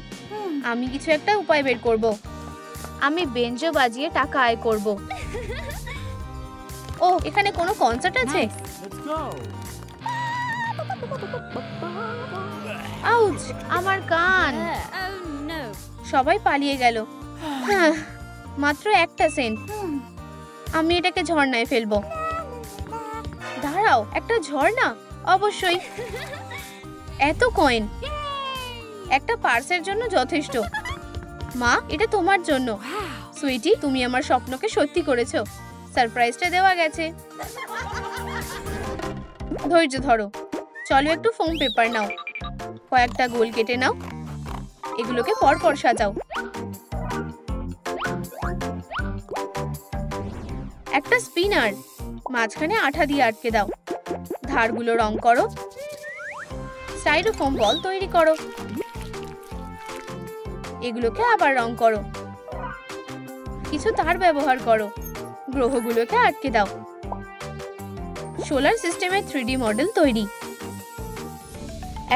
আমি কিছু একটা উপায় বের করব। আমি বেঞ্জো বাজিয়ে টাকা আয় করব। ও, এখানে কোনো কনসার্ট আছে? আউচ, আমার কান। সবাই পালিয়ে গেল। মাত্র একটা সেন্ট। আমি এটাকে ঝর্ণায় ফেলবো। দাঁড়াও, একটা ঝর্ণা? অবশ্যই। এত কয়েন একটা পার্সের জন্য যথেষ্ট। মা, এটা তোমার জন্য। সুইটি, তুমি আমার স্বপ্নকে সত্যি করেছো। সারপ্রাইজটা দেওয়া গেছে। ধৈর্য ধরো। চলো একটু ফোম পেপার নাও, কয়েকটা গোল কেটে নাও, এগুলোকে পরপর সাজাও। একটা স্পিনার, মাঝখানে আঠা দিয়ে আটকে দাও, ধারগুলো রং করো, স্টাইরোফোম বল তৈরি করো, এগুলোকে আবার রং করো, কিছু তার ব্যবহার করো, গ্রহগুলোকে আটকে দাও। সোলার সিস্টেমের 3D মডেল তৈরি।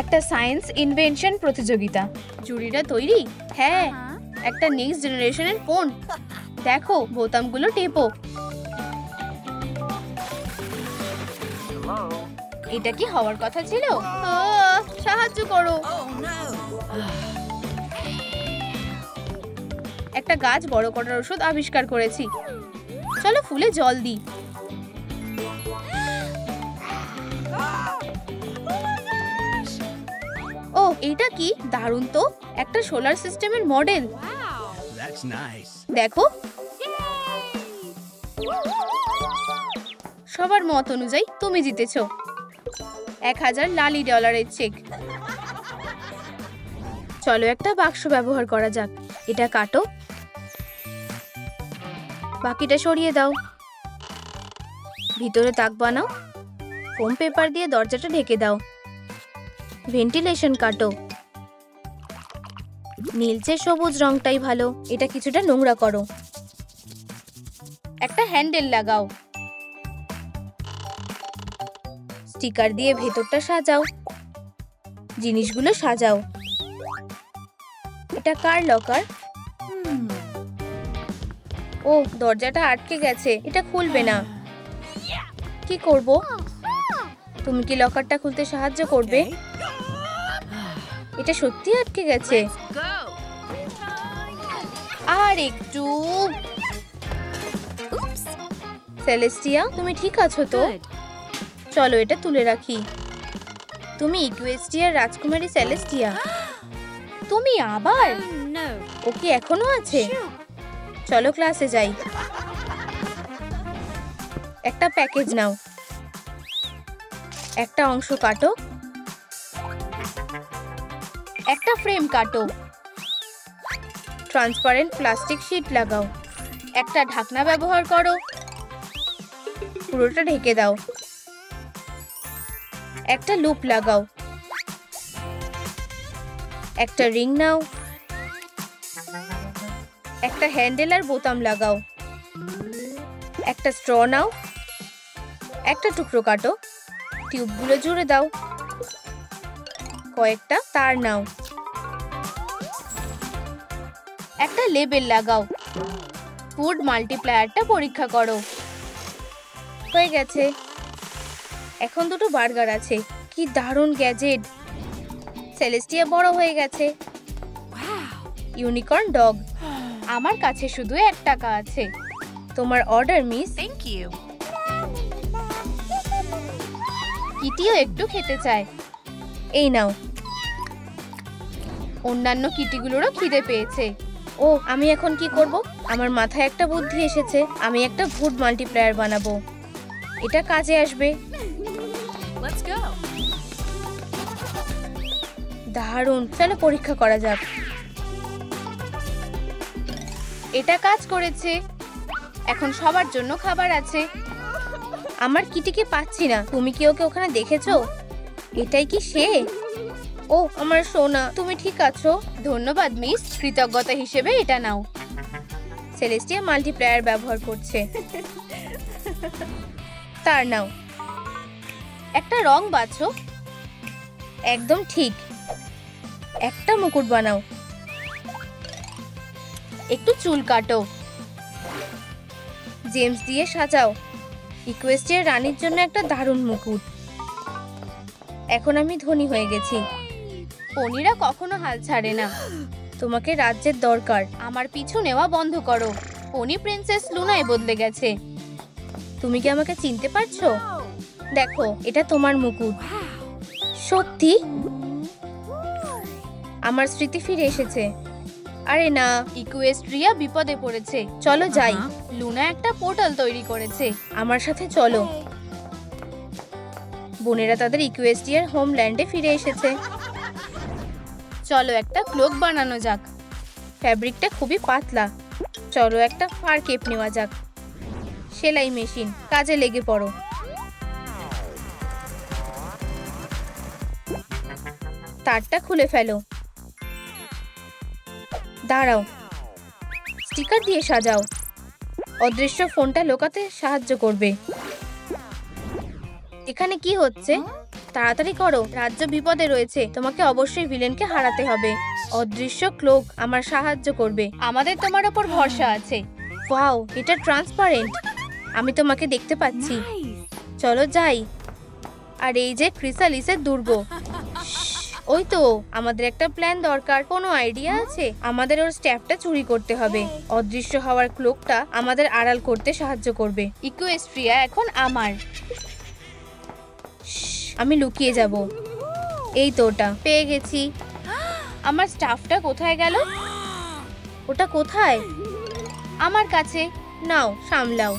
একটা সায়েন্স ইনভেনশন প্রতিযোগিতা। জুরিরা তৈরি? হ্যাঁ। একটা নেক্সট জেনারেশনের ফোন। দেখো, বোতামগুলো টেপো। এটা কি হওয়ার কথা ছিল? সাহায্য করো। একটা গাছ বড় করার ওষুধ আবিষ্কার করেছি। চলো ফুলে জল দিই। ও, এটা কি দারুণ তো! একটা সোলার সিস্টেমের মডেল। দেখো, সবার মত অনুযায়ী তুমি জিতেছো 1000 লালি ডলারের চেক। চলো একটা বাক্স ব্যবহার করা যাক। এটা কাটো, বাকিটা সরিয়ে দাও, ভিতরে তাক বানাও, ফোম পেপার দিয়ে দরজাটা ঢেকে দাও, ভেন্টিলেশন কাটো। নীলচে সবুজ রংটাই ভালো। এটা কিছুটা নোংরা করো। একটা হ্যান্ডেল লাগাও, স্টিকার দিয়ে ভেতরটা সাজাও, জিনিসগুলো সাজাও। এটা কার লকার? ও, দরজাটা আটকে গেছে, এটা খুলবে না। কি করব? তুমি কি লকারটা খুলতে সাহায্য করবে? এটা সত্যি আটকে গেছে। আর একটু। সেলেস্টিয়া, তুমি ঠিক আছো তো? চলো এটা তুলে রাখি। তুমি ইকুয়েস্টিয়ার রাজকুমারী সেলেস্টিয়া। তুমি আবার? ও কি এখনো আছে? চলো ক্লাসে যাই। একটা প্যাকেজ নাও, একটা অংশ কাটো, একটা ফ্রেম কাটো, ট্রান্সপারেন্ট প্লাস্টিক শীট লাগাও, একটা ঢাকনা ব্যবহার করো, পুরোটা ঢেকে দাও, একটা লুপ লাগাও, একটা রিং নাও, একটা হ্যান্ডেল আর বোতাম লাগাও, একটা স্ট্র নাও, একটা টুকরো কাটো, টিউবগুলো জুড়ে দাও, কয়েকটা তার নাও, একটা লেবেল লাগাও, ফুড মাল্টিপ্লায়ারটা পরীক্ষা করো। হয়ে গেছে। এখন দুটো বার্গার আছে। কি দারুণ গ্যাজেট! সেলেস্টিয়া বড় হয়ে গেছে। Unicorn dog. আমার কাছে শুধু 1 টাকা আছে। তোমার অর্ডার মিস। Thank you. কিটিও একটু খেতে চায়। এই নাও। অন্যান্য কিটিগুলোরও খিদে পেয়েছে। ও, আমি এখন কি করব? আমার মাথায় একটা বুদ্ধি এসেছে। আমি একটা ফুড মাল্টিপ্লায়ার বানাবো। এটা কাজে আসবে। দারুণ, চলো পরীক্ষা করা যাক। এটা কাজ করেছে। এখন সবার জন্য খাবার আছে। আমার কিটিকে পাচ্ছি না, তুমি কি ওকে ওখানে দেখেছো? এটাই কি সে? ও আমার সোনা, তুমি ঠিক আছো? ধন্যবাদ মিস, কৃতজ্ঞতা হিসেবে এটা নাও। সেলেস্টিয়া মাল্টিপ্লায়ার ব্যবহার করছে। তার নাও। একটা রং বাছো। একদম ঠিক। একটা মুকুট বানাও। একটু চুল কাটো। জেমস দিয়ে সাজাও। ইকুয়েস্টিয়ার রানীর জন্য একটা দারুণ মুকুট। এখন আমি ধনী হয়ে গেছি। পনিরা কখনো হাল ছাড়ে না। তোমাকে রাজ্যের দরকার। আমার পিছু নেওয়া বন্ধ করো। পনি প্রিন্সেস লুনায় বদলে গেছে। তুমি কি আমাকে চিনতে পারছো? দেখো, এটা তোমার মুকুট। সত্যি? আমার স্মৃতি ফিরে এসেছে। আরে না, ইকুয়েস্ট্রিয়া বিপদে পড়েছে। চলো যাই। লুনা একটা পোর্টাল তৈরি করেছে। আমার সাথে চলো। বোনেরা তাদের ইকুয়েস্ট্রিয়ার হোমল্যান্ডে ফিরে এসেছে। চলো একটা ক্লোক বানানো যাক। ফ্যাব্রিকটা খুবই পাতলা। চলো একটা ফার কেপ নেওয়া যাক। সেলাই মেশিন, কাজে লেগে পড়ো। তারটা খুলে ফেলো। দাঁড়াও, স্টিকার দিয়ে সাজাও। অদৃশ্য ফোনটা লুকাতে সাহায্য করবে। এখানে কি হচ্ছে? তাড়াতাড়ি করো, রাজ্য বিপদে রয়েছে। তোমাকে অবশ্যই ভিলেনকে হারাতে হবে। অদৃশ্য ক্লোক আমার সাহায্য করবে। আমাদের তোমার উপর ভরসা আছে। ওয়াও, এটা ট্রান্সপারেন্ট। আমি তোমাকে দেখতে পাচ্ছি। চলো যাই। আর এই যে ক্রিসালিসের দুর্গ। ওই তো, আমাদের একটা প্ল্যান দরকার। কোনো আইডিয়া আছে? আমাদের ওর স্ট্যাপটা চুরি করতে হবে। অদৃশ্য হওয়ার ক্লোকটা আমাদের আড়াল করতে সাহায্য করবে। ইকুয়েস্ট্রিয়া এখন আমার। আমি লুকিয়ে যাব। এই তো, ওটা পেয়ে গেছি। আমার স্টাফটা কোথায় গেল? ওটা কোথায়? আমার কাছে। নাও, সামলাও।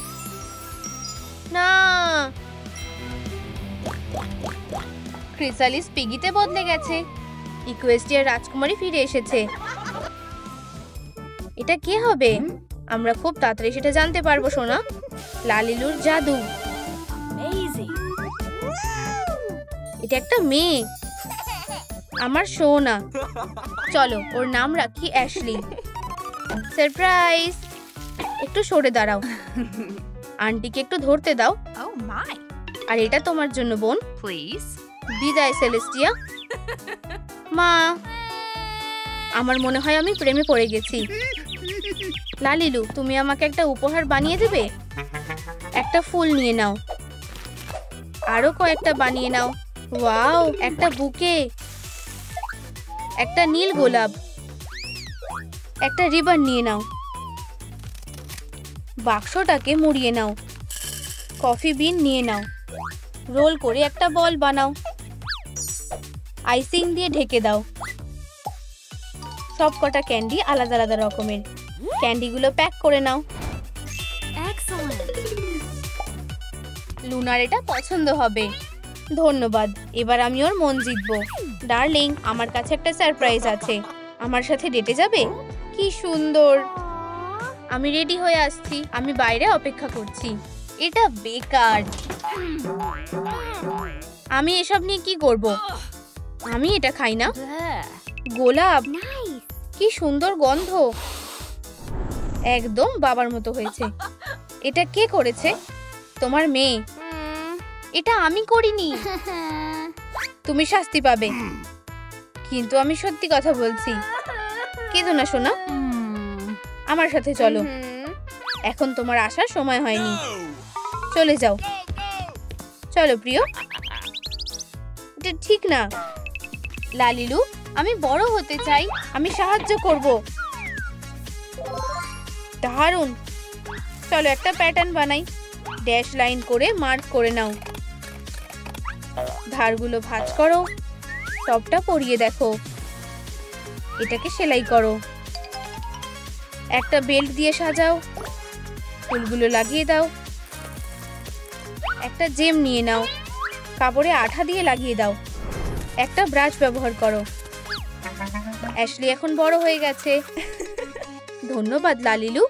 না, ক্রিসালিস পিগিতে বদলে গেছে। ইকুয়েস্টিয়ার রাজকুমারী ফিরে এসেছে। এটা কে হবে? আমরা খুব তাড়াতাড়ি সেটা জানতে পারবো সোনা। লালিলুর জাদু। এটা একটা মেয়ে। আমার সোনা। চলো, ওর নাম রাখি অ্যাশলি। সারপ্রাইজ। একটু সরে দাঁড়াও। আন্টিকে একটু ধরতে দাও। আর এটা তোমার জন্য বোন। প্লিজ। বিদায় সেলেস্টিয়া। মা, আমার মনে হয় আমি প্রেমে পড়ে গেছি। লালিলু, তুমি আমাকে একটা উপহার বানিয়ে দেবে? একটা ফুল নিয়ে নাও। আরো কয়েকটা বানিয়ে নাও। ওয়াও, একটা বুকে। একটা নীল গোলাপ। একটা রিবন নিয়ে নাও। বাক্সটাকে মুড়িয়ে নাও। কফি বিন নিয়ে নাও। রোল করে একটা বল বানাও। আইসিং দিয়ে ঢেকে দাও। সব কটা ক্যান্ডি আলাদা আলাদা রকমের। ক্যান্ডিগুলো প্যাক করে নাও। লুনার এটা পছন্দ হবে। ধন্যবাদ। এবার আমি ওর মন জিতবো। ডার্লিং, আমার কাছে একটা সারপ্রাইজ আছে। আমার সাথে ডেটে যাবে? কি সুন্দর। আমি রেডি হয়ে আসছি। আমি বাইরে অপেক্ষা করছি। এটা বেকার। আমি এসব নিয়ে কি করব? আমি এটা খাই না। গোলাপ, কি সুন্দর গন্ধ। একদম বাবার মতো হয়েছে। এটা কে করেছে? তোমার মেয়ে। এটা আমি করিনি। তুমি শাস্তি পাবে। কিন্তু আমি সত্যি কথা বলছি। কেঁদো না সোনা। আমার সাথে চলো। এখন তোমার আসার সময় হয়নি। চলে যাও। চলো প্রিয়। এটা ঠিক না। লালিলু, আমি বড় হতে চাই। আমি সাহায্য করব। দারুণ। চলো একটা প্যাটার্ন বানাই। ড্যাশ লাইন করে মার্ক করে নাও। ধারগুলো ভাঁজ করো। টপটা পরিয়ে দেখো। এটাকে সেলাই করো। একটা বেল্ট দিয়ে সাজাও। ফুলগুলো লাগিয়ে দাও। একটা জেম নিয়ে নাও। কাপড়ে আঠা দিয়ে লাগিয়ে দাও। একটা ব্রাশ ব্যবহার করো। অ্যাশলি এখন বড় হয়ে গেছে। ধন্যবাদ লালিলু,